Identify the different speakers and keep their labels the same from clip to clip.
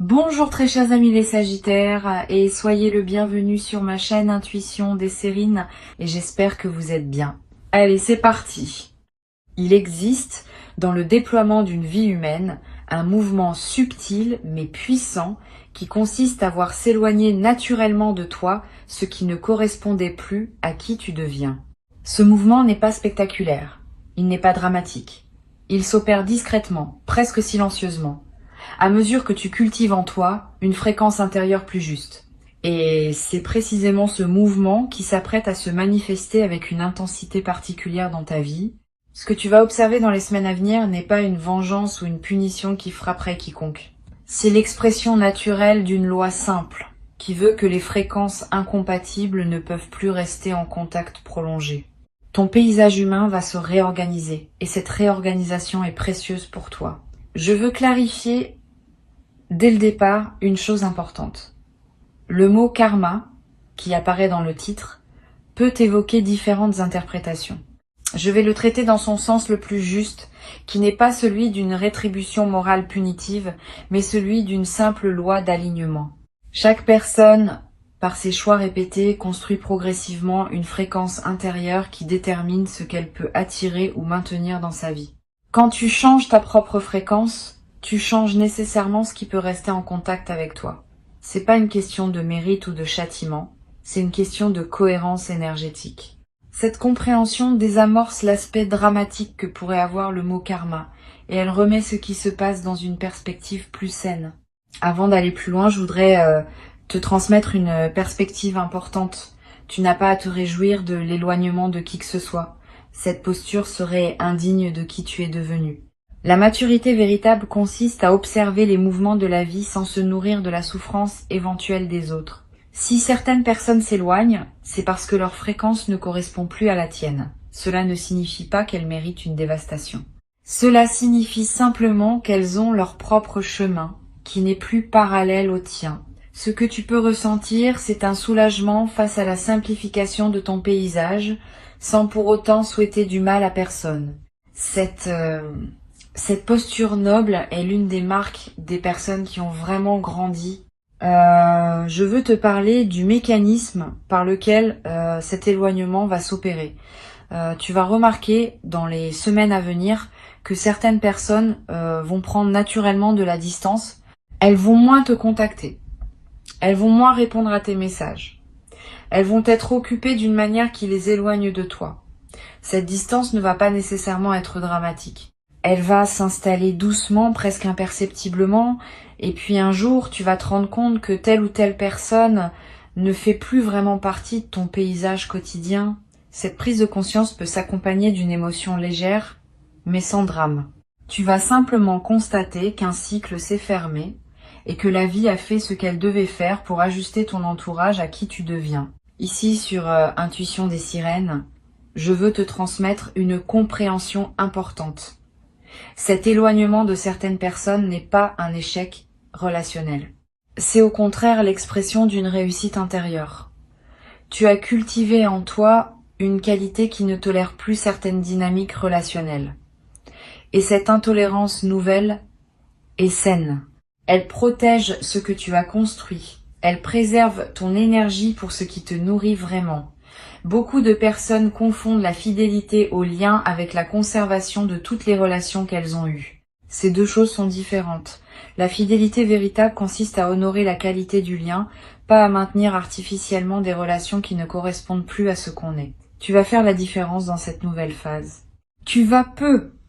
Speaker 1: Bonjour très chers amis les Sagittaires et soyez le bienvenu sur ma chaîne Intuition des Sérines et j'espère que vous êtes bien. Allez, c'est parti. Il existe dans le déploiement d'une vie humaine un mouvement subtil mais puissant qui consiste à voir s'éloigner naturellement de toi ce qui ne correspondait plus à qui tu deviens. Ce mouvement n'est pas spectaculaire, il n'est pas dramatique. Il s'opère discrètement, presque silencieusement, à mesure que tu cultives en toi une fréquence intérieure plus juste. Et c'est précisément ce mouvement qui s'apprête à se manifester avec une intensité particulière dans ta vie. Ce que tu vas observer dans les semaines à venir n'est pas une vengeance ou une punition qui frapperait quiconque. C'est l'expression naturelle d'une loi simple, qui veut que les fréquences incompatibles ne peuvent plus rester en contact prolongé. Ton paysage humain va se réorganiser, et cette réorganisation est précieuse pour toi. Je veux clarifier dès le départ une chose importante. Le mot karma, qui apparaît dans le titre, peut évoquer différentes interprétations. Je vais le traiter dans son sens le plus juste, qui n'est pas celui d'une rétribution morale punitive, mais celui d'une simple loi d'alignement. Chaque personne, par ses choix répétés, construit progressivement une fréquence intérieure qui détermine ce qu'elle peut attirer ou maintenir dans sa vie. Quand tu changes ta propre fréquence, tu changes nécessairement ce qui peut rester en contact avec toi. C'est pas une question de mérite ou de châtiment, c'est une question de cohérence énergétique. Cette compréhension désamorce l'aspect dramatique que pourrait avoir le mot karma, et elle remet ce qui se passe dans une perspective plus saine. Avant d'aller plus loin, je voudrais te transmettre une perspective importante. Tu n'as pas à te réjouir de l'éloignement de qui que ce soit. Cette posture serait indigne de qui tu es devenu. La maturité véritable consiste à observer les mouvements de la vie sans se nourrir de la souffrance éventuelle des autres. Si certaines personnes s'éloignent, c'est parce que leur fréquence ne correspond plus à la tienne. Cela ne signifie pas qu'elles méritent une dévastation. Cela signifie simplement qu'elles ont leur propre chemin, qui n'est plus parallèle au tien. Ce que tu peux ressentir, c'est un soulagement face à la simplification de ton paysage, sans pour autant souhaiter du mal à personne. Cette posture noble est l'une des marques des personnes qui ont vraiment grandi. Je veux te parler du mécanisme par lequel cet éloignement va s'opérer. Tu vas remarquer dans les semaines à venir que certaines personnes vont prendre naturellement de la distance. Elles vont moins te contacter. Elles vont moins répondre à tes messages. Elles vont être occupées d'une manière qui les éloigne de toi. Cette distance ne va pas nécessairement être dramatique. Elle va s'installer doucement, presque imperceptiblement, et puis un jour, tu vas te rendre compte que telle ou telle personne ne fait plus vraiment partie de ton paysage quotidien. Cette prise de conscience peut s'accompagner d'une émotion légère, mais sans drame. Tu vas simplement constater qu'un cycle s'est fermé et que la vie a fait ce qu'elle devait faire pour ajuster ton entourage à qui tu deviens. Ici, sur Intuition des Sirènes, je veux te transmettre une compréhension importante. Cet éloignement de certaines personnes n'est pas un échec relationnel. C'est au contraire l'expression d'une réussite intérieure. Tu as cultivé en toi une qualité qui ne tolère plus certaines dynamiques relationnelles. Et cette intolérance nouvelle est saine. Elle protège ce que tu as construit. Elle préserve ton énergie pour ce qui te nourrit vraiment. Beaucoup de personnes confondent la fidélité au lien avec la conservation de toutes les relations qu'elles ont eues. Ces deux choses sont différentes. La fidélité véritable consiste à honorer la qualité du lien, pas à maintenir artificiellement des relations qui ne correspondent plus à ce qu'on est. Tu vas faire la différence dans cette nouvelle phase. Tu vas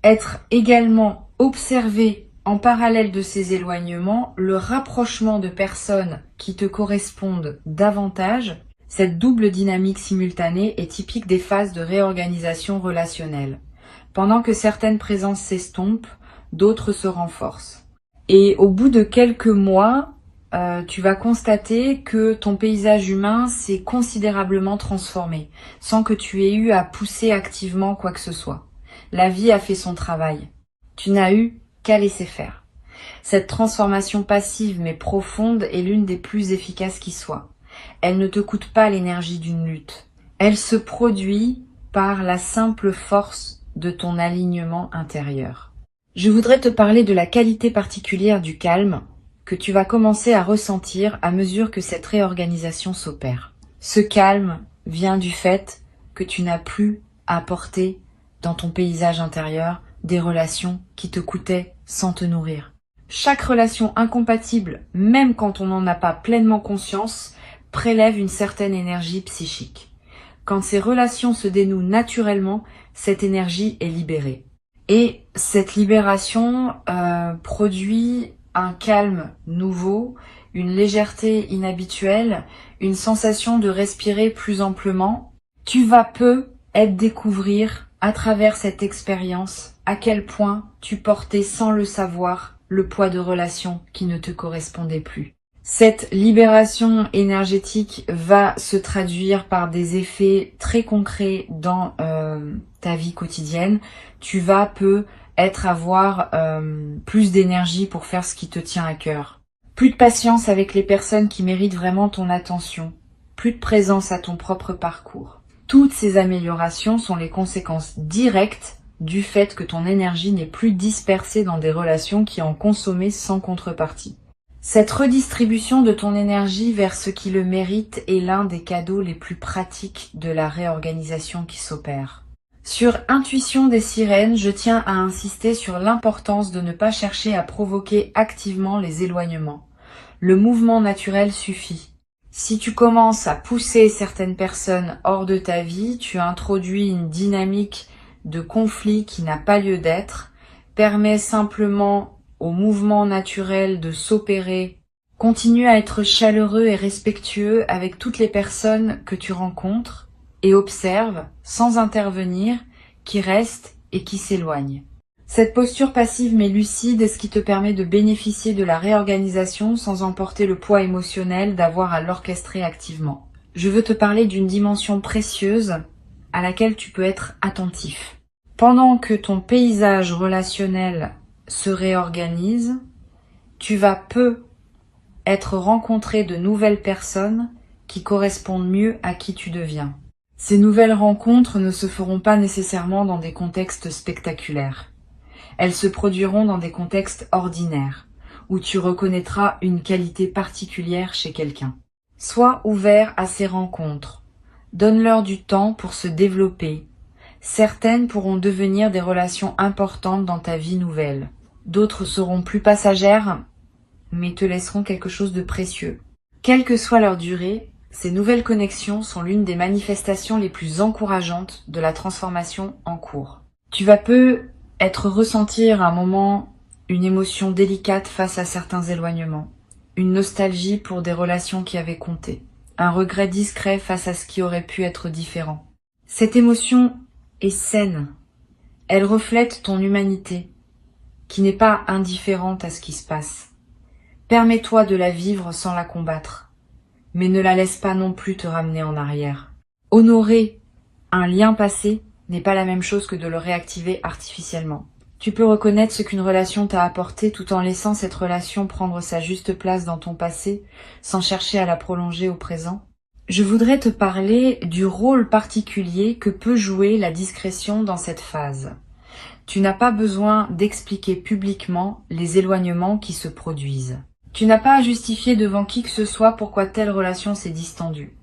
Speaker 1: être également observé en parallèle de ces éloignements, le rapprochement de personnes qui te correspondent davantage. Cette double dynamique simultanée est typique des phases de réorganisation relationnelle. Pendant que certaines présences s'estompent, d'autres se renforcent. Et au bout de quelques mois, tu vas constater que ton paysage humain s'est considérablement transformé, sans que tu aies eu à pousser activement quoi que ce soit. La vie a fait son travail. Tu n'as eu qu'à laisser faire. Cette transformation passive mais profonde est l'une des plus efficaces qui soit. Elle ne te coûte pas l'énergie d'une lutte. Elle se produit par la simple force de ton alignement intérieur. Je voudrais te parler de la qualité particulière du calme que tu vas commencer à ressentir à mesure que cette réorganisation s'opère. Ce calme vient du fait que tu n'as plus à porter dans ton paysage intérieur des relations qui te coûtaient sans te nourrir. Chaque relation incompatible, même quand on n'en a pas pleinement conscience, prélève une certaine énergie psychique. Quand ces relations se dénouent naturellement, cette énergie est libérée. Et cette libération produit un calme nouveau, une légèreté inhabituelle, une sensation de respirer plus amplement. Tu vas peu découvrir à travers cette expérience à quel point tu portais sans le savoir le poids de relations qui ne te correspondaient plus. Cette libération énergétique va se traduire par des effets très concrets dans ta vie quotidienne. Tu vas avoir plus d'énergie pour faire ce qui te tient à cœur. Plus de patience avec les personnes qui méritent vraiment ton attention. Plus de présence à ton propre parcours. Toutes ces améliorations sont les conséquences directes du fait que ton énergie n'est plus dispersée dans des relations qui en consommaient sans contrepartie. Cette redistribution de ton énergie vers ce qui le mérite est l'un des cadeaux les plus pratiques de la réorganisation qui s'opère. Sur Intuition des sirènes, je tiens à insister sur l'importance de ne pas chercher à provoquer activement les éloignements. Le mouvement naturel suffit. Si tu commences à pousser certaines personnes hors de ta vie, tu introduis une dynamique de conflit qui n'a pas lieu d'être, permet simplement au mouvement naturel de s'opérer. Continue à être chaleureux et respectueux avec toutes les personnes que tu rencontres et observe, sans intervenir, qui restent et qui s'éloignent. Cette posture passive mais lucide est ce qui te permet de bénéficier de la réorganisation sans emporter le poids émotionnel d'avoir à l'orchestrer activement. Je veux te parler d'une dimension précieuse à laquelle tu peux être attentif. Pendant que ton paysage relationnel se réorganise, tu vas être rencontré de nouvelles personnes qui correspondent mieux à qui tu deviens. Ces nouvelles rencontres ne se feront pas nécessairement dans des contextes spectaculaires. Elles se produiront dans des contextes ordinaires, où tu reconnaîtras une qualité particulière chez quelqu'un. Sois ouvert à ces rencontres. Donne-leur du temps pour se développer. Certaines pourront devenir des relations importantes dans ta vie nouvelle. D'autres seront plus passagères, mais te laisseront quelque chose de précieux. Quelle que soit leur durée, ces nouvelles connexions sont l'une des manifestations les plus encourageantes de la transformation en cours. Tu vas ressentir à un moment une émotion délicate face à certains éloignements, une nostalgie pour des relations qui avaient compté, un regret discret face à ce qui aurait pu être différent. Cette émotion est saine. Elle reflète ton humanité, qui n'est pas indifférente à ce qui se passe. Permets-toi de la vivre sans la combattre, mais ne la laisse pas non plus te ramener en arrière. Honorer un lien passé n'est pas la même chose que de le réactiver artificiellement. Tu peux reconnaître ce qu'une relation t'a apporté tout en laissant cette relation prendre sa juste place dans ton passé, sans chercher à la prolonger au présent. Je voudrais te parler du rôle particulier que peut jouer la discrétion dans cette phase. Tu n'as pas besoin d'expliquer publiquement les éloignements qui se produisent. Tu n'as pas à justifier devant qui que ce soit pourquoi telle relation s'est distendue.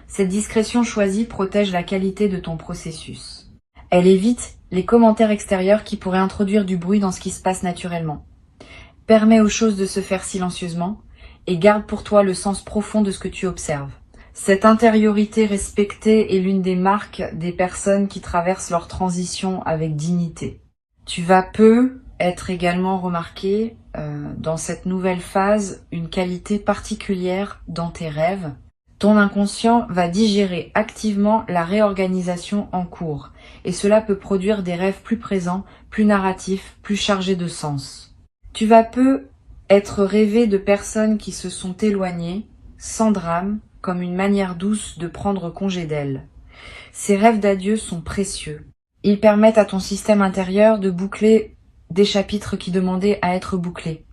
Speaker 1: Cette discrétion choisie protège la qualité de ton processus. Elle évite les commentaires extérieurs qui pourraient introduire du bruit dans ce qui se passe naturellement. Permet aux choses de se faire silencieusement et garde pour toi le sens profond de ce que tu observes. Cette intériorité respectée est l'une des marques des personnes qui traversent leur transition avec dignité. Tu vas être également remarqué dans cette nouvelle phase une qualité particulière dans tes rêves. Ton inconscient va digérer activement la réorganisation en cours et cela peut produire des rêves plus présents, plus narratifs, plus chargés de sens. Tu vas être rêvé de personnes qui se sont éloignées, sans drame, comme une manière douce de prendre congé d'elles. Ces rêves d'adieu sont précieux. Ils permettent à ton système intérieur de boucler des chapitres qui demandaient à être bouclés.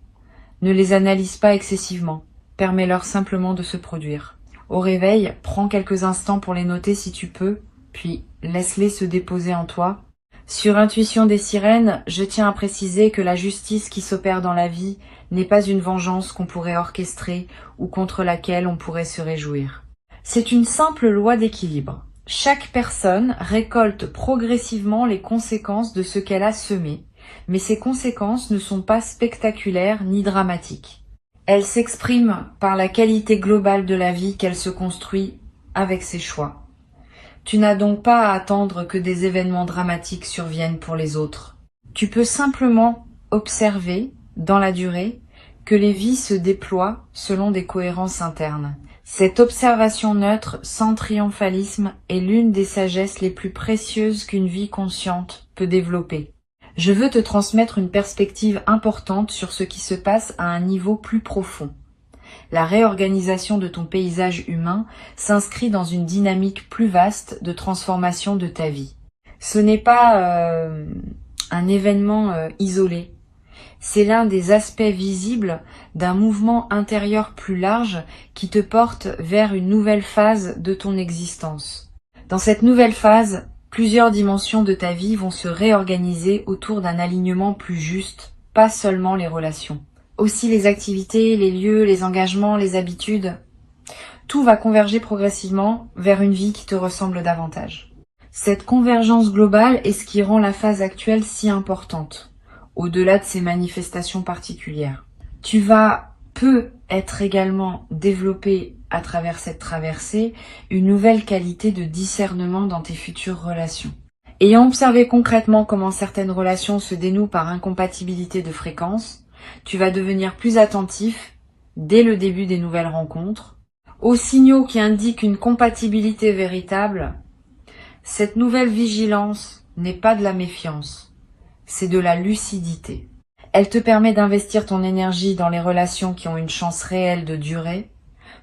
Speaker 1: Ne les analyse pas excessivement, permets-leur simplement de se produire. Au réveil, prends quelques instants pour les noter si tu peux, puis laisse-les se déposer en toi. Sur Intuition des sirènes, je tiens à préciser que la justice qui s'opère dans la vie n'est pas une vengeance qu'on pourrait orchestrer ou contre laquelle on pourrait se réjouir. C'est une simple loi d'équilibre. Chaque personne récolte progressivement les conséquences de ce qu'elle a semé, mais ces conséquences ne sont pas spectaculaires ni dramatiques. Elles s'expriment par la qualité globale de la vie qu'elle se construit avec ses choix. Tu n'as donc pas à attendre que des événements dramatiques surviennent pour les autres. Tu peux simplement observer, dans la durée, que les vies se déploient selon des cohérences internes. Cette observation neutre, sans triomphalisme, est l'une des sagesses les plus précieuses qu'une vie consciente peut développer. Je veux te transmettre une perspective importante sur ce qui se passe à un niveau plus profond. La réorganisation de ton paysage humain s'inscrit dans une dynamique plus vaste de transformation de ta vie. Ce n'est pas un événement isolé. C'est l'un des aspects visibles d'un mouvement intérieur plus large qui te porte vers une nouvelle phase de ton existence. Dans cette nouvelle phase, plusieurs dimensions de ta vie vont se réorganiser autour d'un alignement plus juste, pas seulement les relations. Aussi les activités, les lieux, les engagements, les habitudes. Tout va converger progressivement vers une vie qui te ressemble davantage. Cette convergence globale est ce qui rend la phase actuelle si importante, au-delà de ses manifestations particulières. Tu vas être également développé à travers cette traversée une nouvelle qualité de discernement dans tes futures relations. Ayant observé concrètement comment certaines relations se dénouent par incompatibilité de fréquence, tu vas devenir plus attentif, dès le début des nouvelles rencontres, aux signaux qui indiquent une compatibilité véritable. Cette nouvelle vigilance n'est pas de la méfiance, c'est de la lucidité. Elle te permet d'investir ton énergie dans les relations qui ont une chance réelle de durer,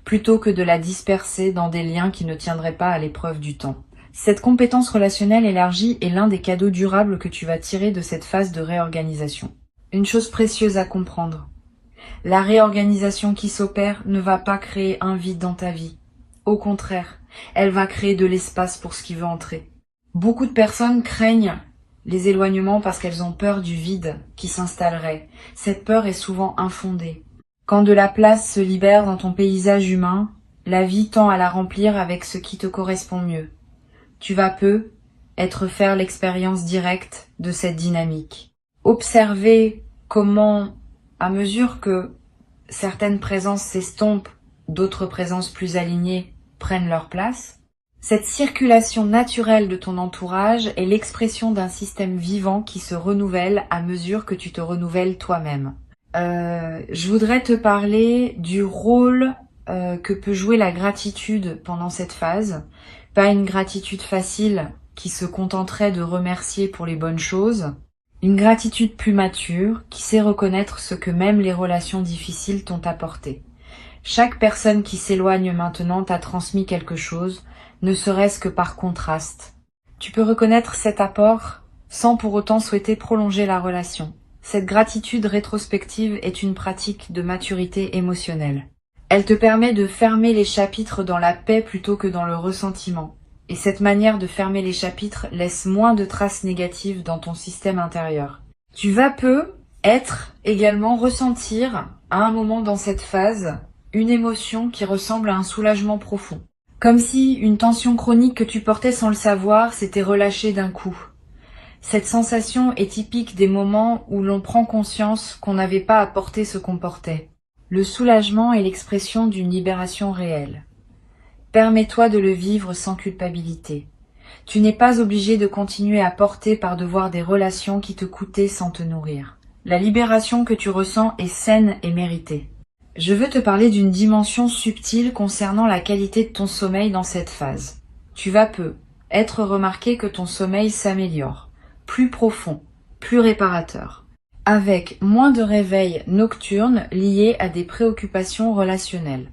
Speaker 1: plutôt que de la disperser dans des liens qui ne tiendraient pas à l'épreuve du temps. Cette compétence relationnelle élargie est l'un des cadeaux durables que tu vas tirer de cette phase de réorganisation. Une chose précieuse à comprendre. La réorganisation qui s'opère ne va pas créer un vide dans ta vie. Au contraire, elle va créer de l'espace pour ce qui veut entrer. Beaucoup de personnes craignent les éloignements parce qu'elles ont peur du vide qui s'installerait. Cette peur est souvent infondée. Quand de la place se libère dans ton paysage humain, la vie tend à la remplir avec ce qui te correspond mieux. Tu vas faire l'expérience directe de cette dynamique. Observer comment, à mesure que certaines présences s'estompent, d'autres présences plus alignées prennent leur place. Cette circulation naturelle de ton entourage est l'expression d'un système vivant qui se renouvelle à mesure que tu te renouvelles toi-même. Je voudrais te parler du rôle que peut jouer la gratitude pendant cette phase. Pas une gratitude facile qui se contenterait de remercier pour les bonnes choses. Une gratitude plus mature qui sait reconnaître ce que même les relations difficiles t'ont apporté. Chaque personne qui s'éloigne maintenant t'a transmis quelque chose, ne serait-ce que par contraste. Tu peux reconnaître cet apport sans pour autant souhaiter prolonger la relation. Cette gratitude rétrospective est une pratique de maturité émotionnelle. Elle te permet de fermer les chapitres dans la paix plutôt que dans le ressentiment. Et cette manière de fermer les chapitres laisse moins de traces négatives dans ton système intérieur. Tu vas également ressentir, à un moment dans cette phase, une émotion qui ressemble à un soulagement profond. Comme si une tension chronique que tu portais sans le savoir s'était relâchée d'un coup. Cette sensation est typique des moments où l'on prend conscience qu'on n'avait pas à porter ce qu'on portait. Le soulagement est l'expression d'une libération réelle. Permets-toi de le vivre sans culpabilité. Tu n'es pas obligé de continuer à porter par devoir des relations qui te coûtaient sans te nourrir. La libération que tu ressens est saine et méritée. Je veux te parler d'une dimension subtile concernant la qualité de ton sommeil dans cette phase. Tu vas être remarqué que ton sommeil s'améliore, plus profond, plus réparateur, avec moins de réveils nocturnes liés à des préoccupations relationnelles.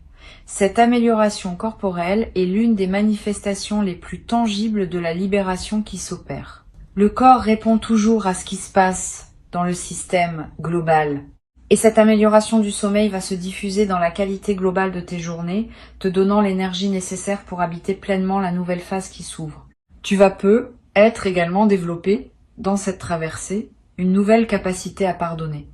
Speaker 1: Cette amélioration corporelle est l'une des manifestations les plus tangibles de la libération qui s'opère. Le corps répond toujours à ce qui se passe dans le système global. Et cette amélioration du sommeil va se diffuser dans la qualité globale de tes journées, te donnant l'énergie nécessaire pour habiter pleinement la nouvelle phase qui s'ouvre. Tu vas être également développé dans cette traversée, une nouvelle capacité à pardonner.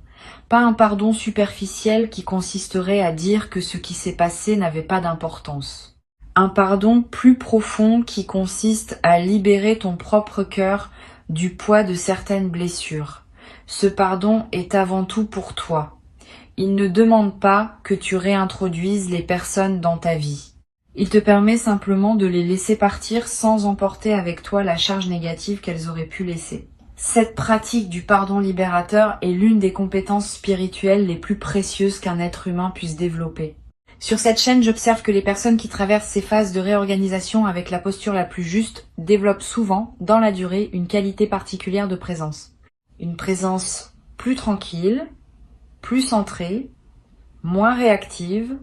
Speaker 1: Pas un pardon superficiel qui consisterait à dire que ce qui s'est passé n'avait pas d'importance. Un pardon plus profond qui consiste à libérer ton propre cœur du poids de certaines blessures. Ce pardon est avant tout pour toi. Il ne demande pas que tu réintroduises les personnes dans ta vie. Il te permet simplement de les laisser partir sans emporter avec toi la charge négative qu'elles auraient pu laisser. Cette pratique du pardon libérateur est l'une des compétences spirituelles les plus précieuses qu'un être humain puisse développer. Sur cette chaîne, j'observe que les personnes qui traversent ces phases de réorganisation avec la posture la plus juste développent souvent, dans la durée, une qualité particulière de présence. Une présence plus tranquille, plus centrée, moins réactive,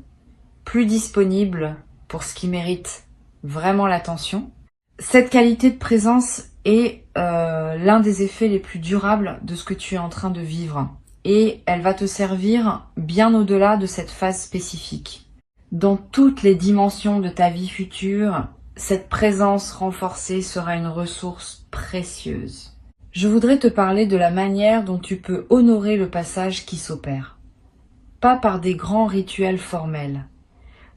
Speaker 1: plus disponible pour ce qui mérite vraiment l'attention. Cette qualité de présence est l'un des effets les plus durables de ce que tu es en train de vivre. Et elle va te servir bien au-delà de cette phase spécifique. Dans toutes les dimensions de ta vie future, cette présence renforcée sera une ressource précieuse. Je voudrais te parler de la manière dont tu peux honorer le passage qui s'opère. Pas par des grands rituels formels,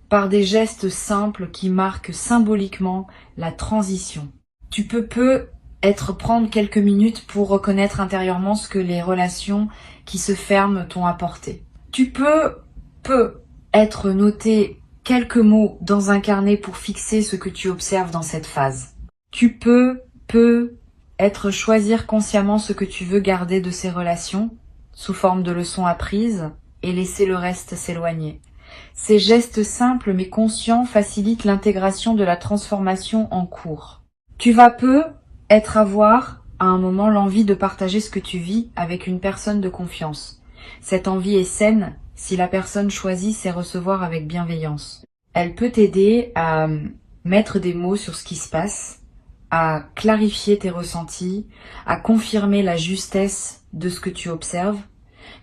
Speaker 1: par des gestes simples qui marquent symboliquement la transition. Tu peux prendre quelques minutes pour reconnaître intérieurement ce que les relations qui se ferment t'ont apporté. Tu peux être noté quelques mots dans un carnet pour fixer ce que tu observes dans cette phase. Tu peux choisir consciemment ce que tu veux garder de ces relations sous forme de leçons apprises et laisser le reste s'éloigner. Ces gestes simples mais conscients facilitent l'intégration de la transformation en cours. Tu vas avoir à un moment l'envie de partager ce que tu vis avec une personne de confiance. Cette envie est saine si la personne choisit sait recevoir avec bienveillance. Elle peut t'aider à mettre des mots sur ce qui se passe, à clarifier tes ressentis, à confirmer la justesse de ce que tu observes,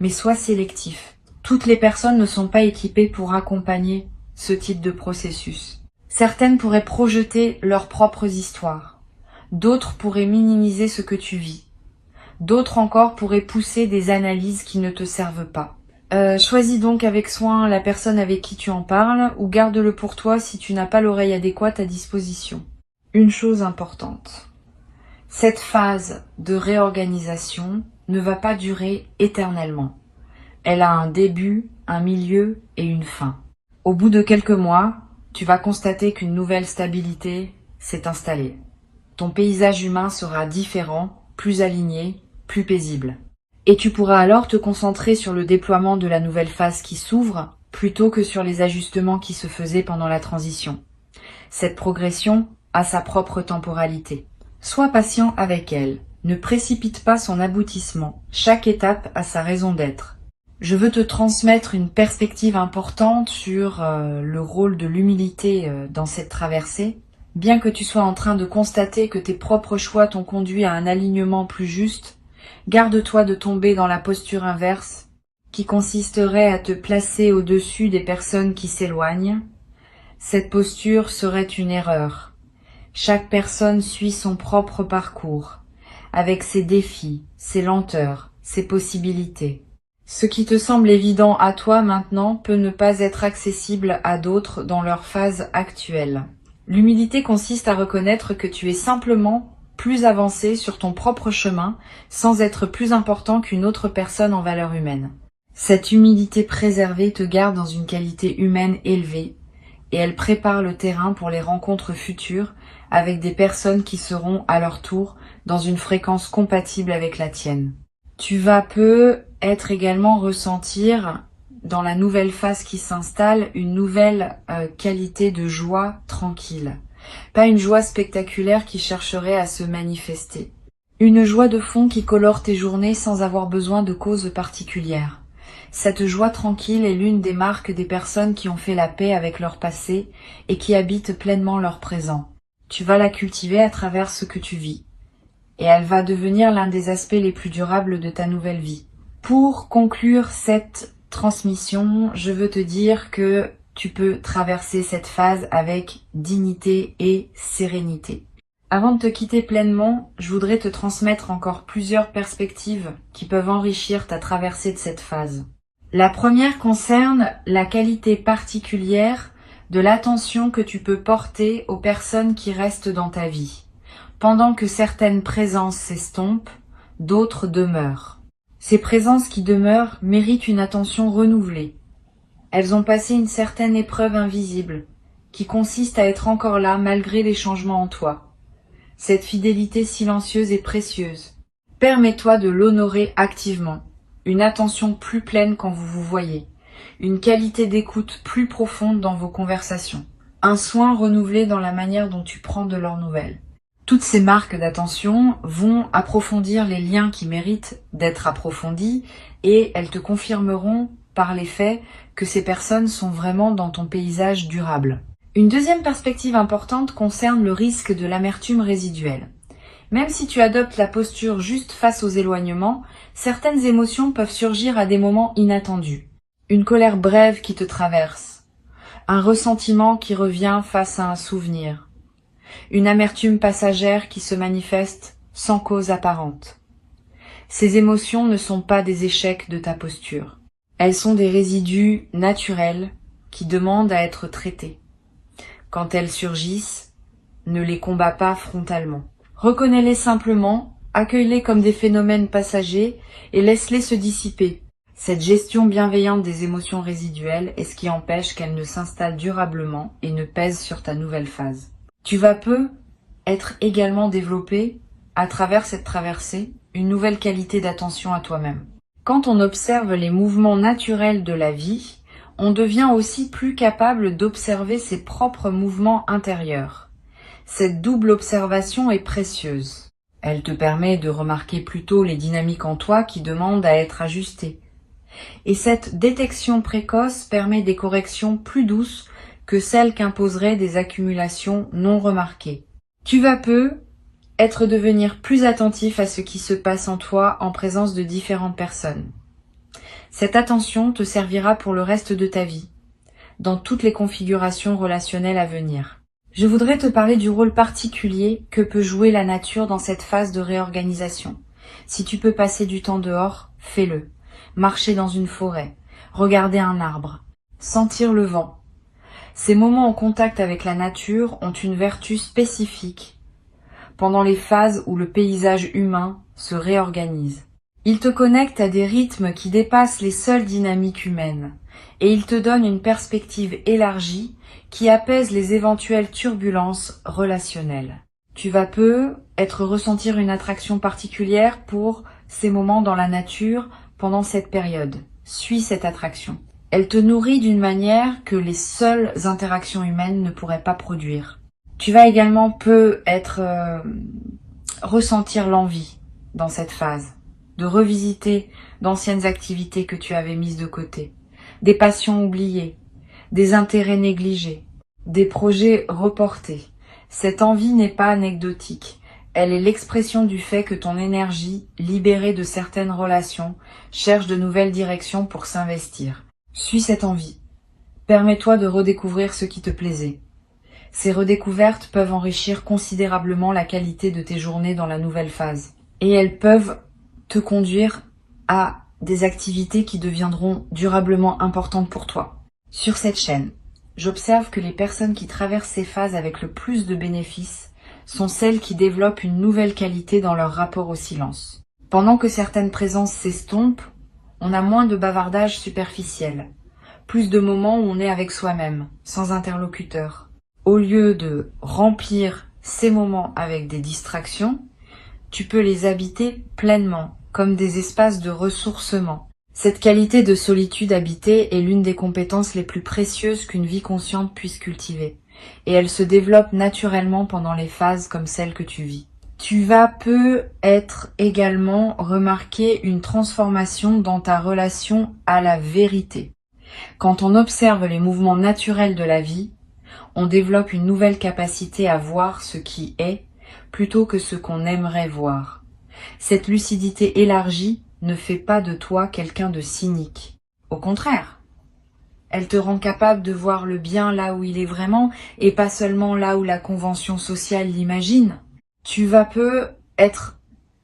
Speaker 1: mais sois sélectif. Toutes les personnes ne sont pas équipées pour accompagner ce type de processus. Certaines pourraient projeter leurs propres histoires. D'autres pourraient minimiser ce que tu vis. D'autres encore pourraient pousser des analyses qui ne te servent pas. Choisis donc avec soin la personne avec qui tu en parles ou garde-le pour toi si tu n'as pas l'oreille adéquate à disposition. Une chose importante. Cette phase de réorganisation ne va pas durer éternellement. Elle a un début, un milieu et une fin. Au bout de quelques mois, tu vas constater qu'une nouvelle stabilité s'est installée. Ton paysage humain sera différent, plus aligné, plus paisible. Et tu pourras alors te concentrer sur le déploiement de la nouvelle phase qui s'ouvre, plutôt que sur les ajustements qui se faisaient pendant la transition. Cette progression a sa propre temporalité. Sois patient avec elle. Ne précipite pas son aboutissement. Chaque étape a sa raison d'être. Je veux te transmettre une perspective importante sur le rôle de l'humilité dans cette traversée. Bien que tu sois en train de constater que tes propres choix t'ont conduit à un alignement plus juste, garde-toi de tomber dans la posture inverse, qui consisterait à te placer au-dessus des personnes qui s'éloignent. Cette posture serait une erreur. Chaque personne suit son propre parcours, avec ses défis, ses lenteurs, ses possibilités. Ce qui te semble évident à toi maintenant peut ne pas être accessible à d'autres dans leur phase actuelle. L'humilité consiste à reconnaître que tu es simplement plus avancé sur ton propre chemin sans être plus important qu'une autre personne en valeur humaine. Cette humilité préservée te garde dans une qualité humaine élevée et elle prépare le terrain pour les rencontres futures avec des personnes qui seront à leur tour dans une fréquence compatible avec la tienne. Tu vas être également ressentir dans la nouvelle phase qui s'installe une nouvelle qualité de joie tranquille. Pas une joie spectaculaire qui chercherait à se manifester. Une joie de fond qui colore tes journées sans avoir besoin de causes particulières. Cette joie tranquille est l'une des marques des personnes qui ont fait la paix avec leur passé et qui habitent pleinement leur présent. Tu vas la cultiver à travers ce que tu vis. Et elle va devenir l'un des aspects les plus durables de ta nouvelle vie. Pour conclure cette transmission, je veux te dire que tu peux traverser cette phase avec dignité et sérénité. Avant de te quitter pleinement, je voudrais te transmettre encore plusieurs perspectives qui peuvent enrichir ta traversée de cette phase. La première concerne la qualité particulière de l'attention que tu peux porter aux personnes qui restent dans ta vie. Pendant que certaines présences s'estompent, d'autres demeurent. Ces présences qui demeurent méritent une attention renouvelée. Elles ont passé une certaine épreuve invisible, qui consiste à être encore là malgré les changements en toi. Cette fidélité silencieuse est précieuse. Permets-toi de l'honorer activement. Une attention plus pleine quand vous vous voyez. Une qualité d'écoute plus profonde dans vos conversations. Un soin renouvelé dans la manière dont tu prends de leurs nouvelles. Toutes ces marques d'attention vont approfondir les liens qui méritent d'être approfondis et elles te confirmeront par les faits que ces personnes sont vraiment dans ton paysage durable. Une deuxième perspective importante concerne le risque de l'amertume résiduelle. Même si tu adoptes la posture juste face aux éloignements, certaines émotions peuvent surgir à des moments inattendus. Une colère brève qui te traverse, un ressentiment qui revient face à un souvenir, une amertume passagère qui se manifeste sans cause apparente. Ces émotions ne sont pas des échecs de ta posture. Elles sont des résidus naturels qui demandent à être traités. Quand elles surgissent, ne les combats pas frontalement. Reconnais-les simplement, accueille-les comme des phénomènes passagers et laisse-les se dissiper. Cette gestion bienveillante des émotions résiduelles est ce qui empêche qu'elles ne s'installent durablement et ne pèsent sur ta nouvelle phase. Tu vas peu être également développé, à travers cette traversée, une nouvelle qualité d'attention à toi-même. Quand on observe les mouvements naturels de la vie, on devient aussi plus capable d'observer ses propres mouvements intérieurs. Cette double observation est précieuse. Elle te permet de remarquer plutôt les dynamiques en toi qui demandent à être ajustées. Et cette détection précoce permet des corrections plus douces que celles qu'imposeraient des accumulations non remarquées. Tu vas peu devenir plus attentif à ce qui se passe en toi en présence de différentes personnes. Cette attention te servira pour le reste de ta vie, dans toutes les configurations relationnelles à venir. Je voudrais te parler du rôle particulier que peut jouer la nature dans cette phase de réorganisation. Si tu peux passer du temps dehors, fais-le. Marcher dans une forêt, regarder un arbre, sentir le vent. Ces moments en contact avec la nature ont une vertu spécifique pendant les phases où le paysage humain se réorganise. Ils te connectent à des rythmes qui dépassent les seules dynamiques humaines et ils te donnent une perspective élargie qui apaise les éventuelles turbulences relationnelles. Tu vas peu ressentir une attraction particulière pour ces moments dans la nature pendant cette période. Suis cette attraction. Elle te nourrit d'une manière que les seules interactions humaines ne pourraient pas produire. Tu vas également ressentir l'envie dans cette phase, de revisiter d'anciennes activités que tu avais mises de côté, des passions oubliées, des intérêts négligés, des projets reportés. Cette envie n'est pas anecdotique, elle est l'expression du fait que ton énergie, libérée de certaines relations, cherche de nouvelles directions pour s'investir. Suis cette envie. Permets-toi de redécouvrir ce qui te plaisait. Ces redécouvertes peuvent enrichir considérablement la qualité de tes journées dans la nouvelle phase. Et elles peuvent te conduire à des activités qui deviendront durablement importantes pour toi. Sur cette chaîne, j'observe que les personnes qui traversent ces phases avec le plus de bénéfices sont celles qui développent une nouvelle qualité dans leur rapport au silence. Pendant que certaines présences s'estompent, on a moins de bavardage superficiel, plus de moments où on est avec soi-même, sans interlocuteur. Au lieu de remplir ces moments avec des distractions, tu peux les habiter pleinement, comme des espaces de ressourcement. Cette qualité de solitude habitée est l'une des compétences les plus précieuses qu'une vie consciente puisse cultiver, et elle se développe naturellement pendant les phases comme celle que tu vis. Tu vas peu également remarquer une transformation dans ta relation à la vérité. Quand on observe les mouvements naturels de la vie, on développe une nouvelle capacité à voir ce qui est plutôt que ce qu'on aimerait voir. Cette lucidité élargie ne fait pas de toi quelqu'un de cynique. Au contraire, elle te rend capable de voir le bien là où il est vraiment et pas seulement là où la convention sociale l'imagine. Tu vas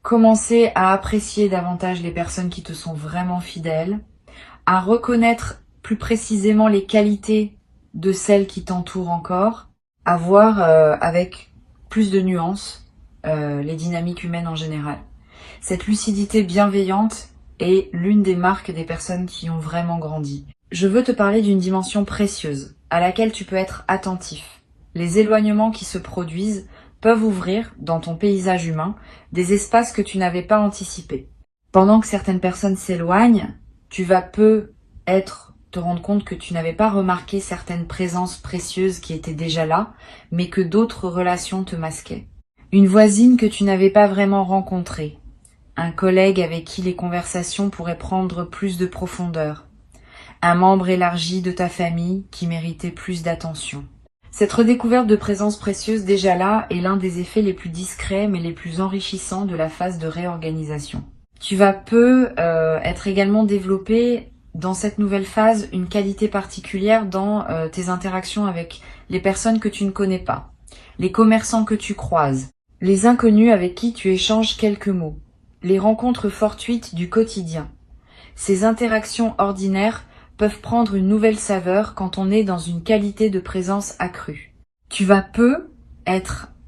Speaker 1: commencer à apprécier davantage les personnes qui te sont vraiment fidèles, à reconnaître plus précisément les qualités de celles qui t'entourent encore, à voir avec plus de nuances les dynamiques humaines en général. Cette lucidité bienveillante est l'une des marques des personnes qui ont vraiment grandi. Je veux te parler d'une dimension précieuse, à laquelle tu peux être attentif. Les éloignements qui se produisent peuvent ouvrir, dans ton paysage humain, des espaces que tu n'avais pas anticipés. Pendant que certaines personnes s'éloignent, tu vas te rendre compte que tu n'avais pas remarqué certaines présences précieuses qui étaient déjà là, mais que d'autres relations te masquaient. Une voisine que tu n'avais pas vraiment rencontrée, un collègue avec qui les conversations pourraient prendre plus de profondeur, un membre élargi de ta famille qui méritait plus d'attention. Cette redécouverte de présence précieuse déjà là est l'un des effets les plus discrets mais les plus enrichissants de la phase de réorganisation. Tu vas être également développé dans cette nouvelle phase une qualité particulière dans tes interactions avec les personnes que tu ne connais pas, les commerçants que tu croises, les inconnus avec qui tu échanges quelques mots, les rencontres fortuites du quotidien. Ces interactions ordinaires peuvent prendre une nouvelle saveur quand on est dans une qualité de présence accrue. Tu vas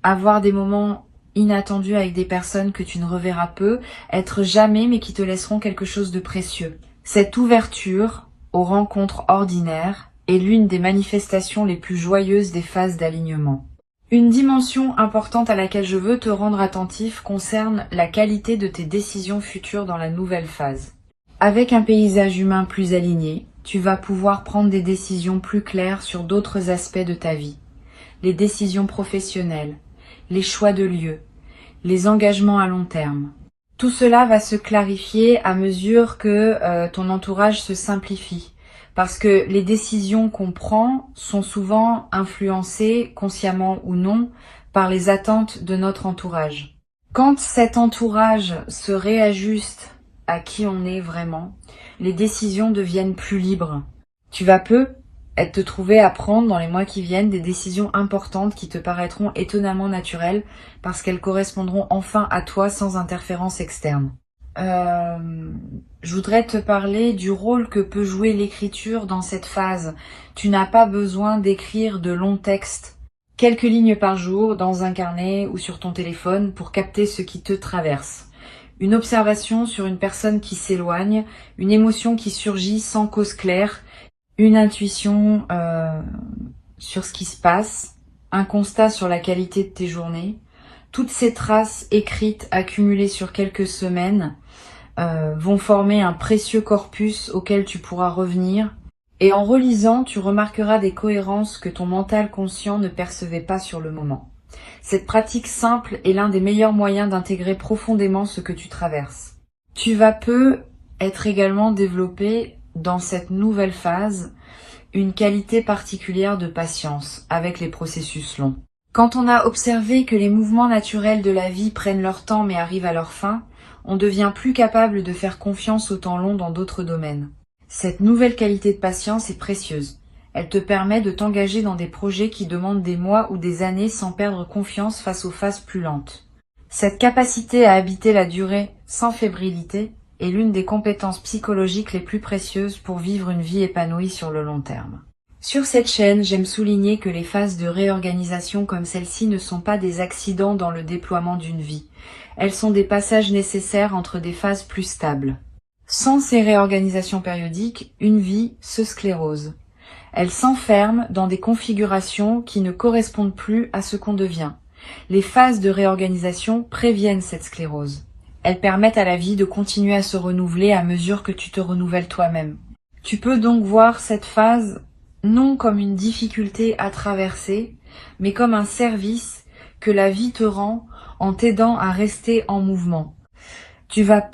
Speaker 1: avoir des moments inattendus avec des personnes que tu ne reverras peu, être jamais mais qui te laisseront quelque chose de précieux. Cette ouverture aux rencontres ordinaires est l'une des manifestations les plus joyeuses des phases d'alignement. Une dimension importante à laquelle je veux te rendre attentif concerne la qualité de tes décisions futures dans la nouvelle phase. Avec un paysage humain plus aligné, tu vas pouvoir prendre des décisions plus claires sur d'autres aspects de ta vie. Les décisions professionnelles, les choix de lieu, les engagements à long terme. Tout cela va se clarifier à mesure que ton entourage se simplifie. Parce que les décisions qu'on prend sont souvent influencées, consciemment ou non, par les attentes de notre entourage. Quand cet entourage se réajuste à qui on est vraiment, les décisions deviennent plus libres. Tu vas te trouver à prendre dans les mois qui viennent des décisions importantes qui te paraîtront étonnamment naturelles parce qu'elles correspondront enfin à toi sans interférence externe. Je voudrais te parler du rôle que peut jouer l'écriture dans cette phase. Tu n'as pas besoin d'écrire de longs textes, quelques lignes par jour dans un carnet ou sur ton téléphone pour capter ce qui te traverse. Une observation sur une personne qui s'éloigne, une émotion qui surgit sans cause claire, une intuition sur ce qui se passe, un constat sur la qualité de tes journées. Toutes ces traces écrites accumulées sur quelques semaines vont former un précieux corpus auquel tu pourras revenir. Et en relisant, tu remarqueras des cohérences que ton mental conscient ne percevait pas sur le moment. Cette pratique simple est l'un des meilleurs moyens d'intégrer profondément ce que tu traverses. Tu vas être également développé dans cette nouvelle phase une qualité particulière de patience avec les processus longs. Quand on a observé que les mouvements naturels de la vie prennent leur temps mais arrivent à leur fin, on devient plus capable de faire confiance au temps long dans d'autres domaines. Cette nouvelle qualité de patience est précieuse. Elle te permet de t'engager dans des projets qui demandent des mois ou des années sans perdre confiance face aux phases plus lentes. Cette capacité à habiter la durée sans fébrilité est l'une des compétences psychologiques les plus précieuses pour vivre une vie épanouie sur le long terme. Sur cette chaîne, j'aime souligner que les phases de réorganisation comme celle-ci ne sont pas des accidents dans le déploiement d'une vie. Elles sont des passages nécessaires entre des phases plus stables. Sans ces réorganisations périodiques, une vie se sclérose. Elle s'enferme dans des configurations qui ne correspondent plus à ce qu'on devient. Les phases de réorganisation préviennent cette sclérose. Elles permettent à la vie de continuer à se renouveler à mesure que tu te renouvelles toi-même. Tu peux donc voir cette phase non comme une difficulté à traverser, mais comme un service que la vie te rend en t'aidant à rester en mouvement. Tu vas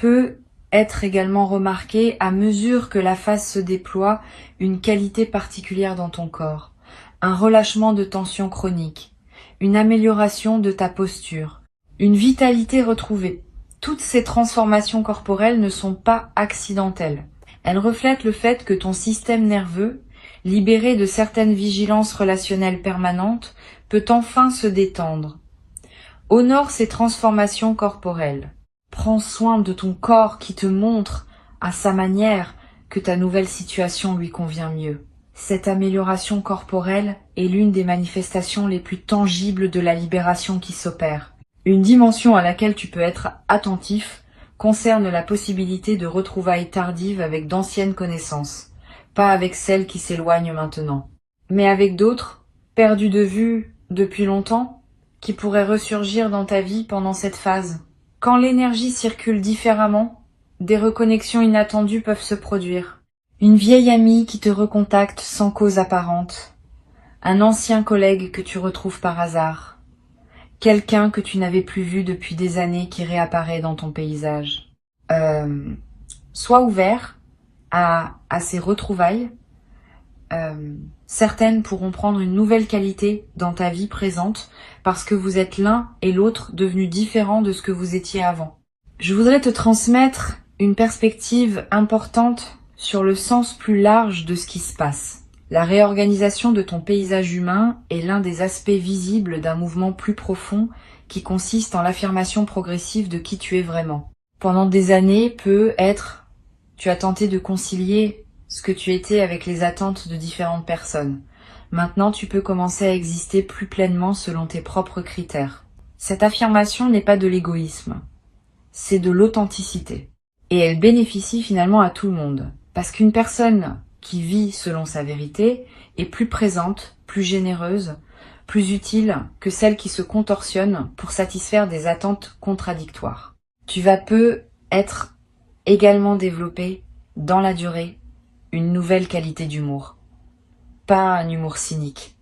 Speaker 1: être également remarqué à mesure que la phase se déploie une qualité particulière dans ton corps, un relâchement de tension chronique, une amélioration de ta posture, une vitalité retrouvée. Toutes ces transformations corporelles ne sont pas accidentelles. Elles reflètent le fait que ton système nerveux, libéré de certaines vigilances relationnelles permanentes, peut enfin se détendre. Honore ces transformations corporelles. Prends soin de ton corps qui te montre, à sa manière, que ta nouvelle situation lui convient mieux. Cette amélioration corporelle est l'une des manifestations les plus tangibles de la libération qui s'opère. Une dimension à laquelle tu peux être attentif concerne la possibilité de retrouvailles tardives avec d'anciennes connaissances, pas avec celles qui s'éloignent maintenant, mais avec d'autres, perdues de vue depuis longtemps, qui pourraient ressurgir dans ta vie pendant cette phase. Quand l'énergie circule différemment, des reconnexions inattendues peuvent se produire. Une vieille amie qui te recontacte sans cause apparente, un ancien collègue que tu retrouves par hasard, quelqu'un que tu n'avais plus vu depuis des années qui réapparaît dans ton paysage. Sois ouvert à ces retrouvailles. Certaines pourront prendre une nouvelle qualité dans ta vie présente parce que vous êtes l'un et l'autre devenus différents de ce que vous étiez avant. Je voudrais te transmettre une perspective importante sur le sens plus large de ce qui se passe. La réorganisation de ton paysage humain est l'un des aspects visibles d'un mouvement plus profond qui consiste en l'affirmation progressive de qui tu es vraiment. Pendant des années, tu as tenté de concilier ce que tu étais avec les attentes de différentes personnes. Maintenant, tu peux commencer à exister plus pleinement selon tes propres critères. Cette affirmation n'est pas de l'égoïsme, c'est de l'authenticité. Et elle bénéficie finalement à tout le monde. Parce qu'une personne qui vit selon sa vérité est plus présente, plus généreuse, plus utile que celle qui se contorsionne pour satisfaire des attentes contradictoires. Tu vas être également développé dans la durée une nouvelle qualité d'humour. Pas un humour cynique.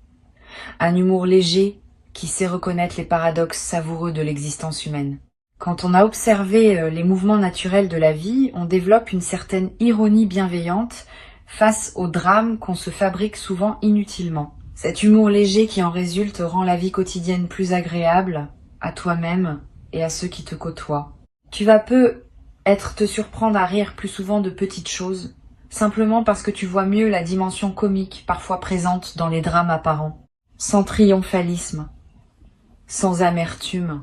Speaker 1: Un humour léger qui sait reconnaître les paradoxes savoureux de l'existence humaine. Quand on a observé les mouvements naturels de la vie, on développe une certaine ironie bienveillante face aux drames qu'on se fabrique souvent inutilement. Cet humour léger qui en résulte rend la vie quotidienne plus agréable à toi-même et à ceux qui te côtoient. Tu vas te surprendre à rire plus souvent de petites choses, simplement parce que tu vois mieux la dimension comique parfois présente dans les drames apparents. Sans triomphalisme, sans amertume,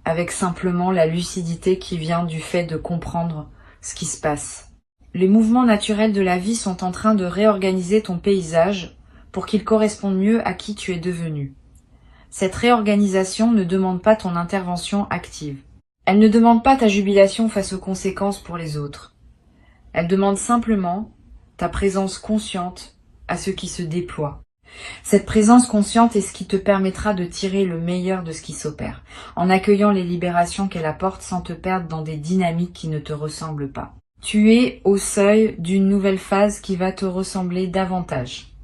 Speaker 1: avec simplement la lucidité qui vient du fait de comprendre ce qui se passe. Les mouvements naturels de la vie sont en train de réorganiser ton paysage pour qu'il corresponde mieux à qui tu es devenu. Cette réorganisation ne demande pas ton intervention active. Elle ne demande pas ta jubilation face aux conséquences pour les autres. Elle demande simplement ta présence consciente à ce qui se déploie. Cette présence consciente est ce qui te permettra de tirer le meilleur de ce qui s'opère, en accueillant les libérations qu'elle apporte sans te perdre dans des dynamiques qui ne te ressemblent pas. Tu es au seuil d'une nouvelle phase qui va te ressembler davantage.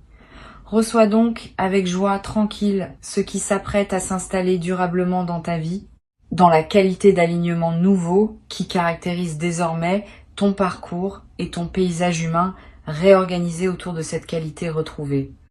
Speaker 1: Reçois donc avec joie tranquille ce qui s'apprête à s'installer durablement dans ta vie, dans la qualité d'alignement nouveau qui caractérise désormais ton parcours et ton paysage humain réorganisé autour de cette qualité retrouvée.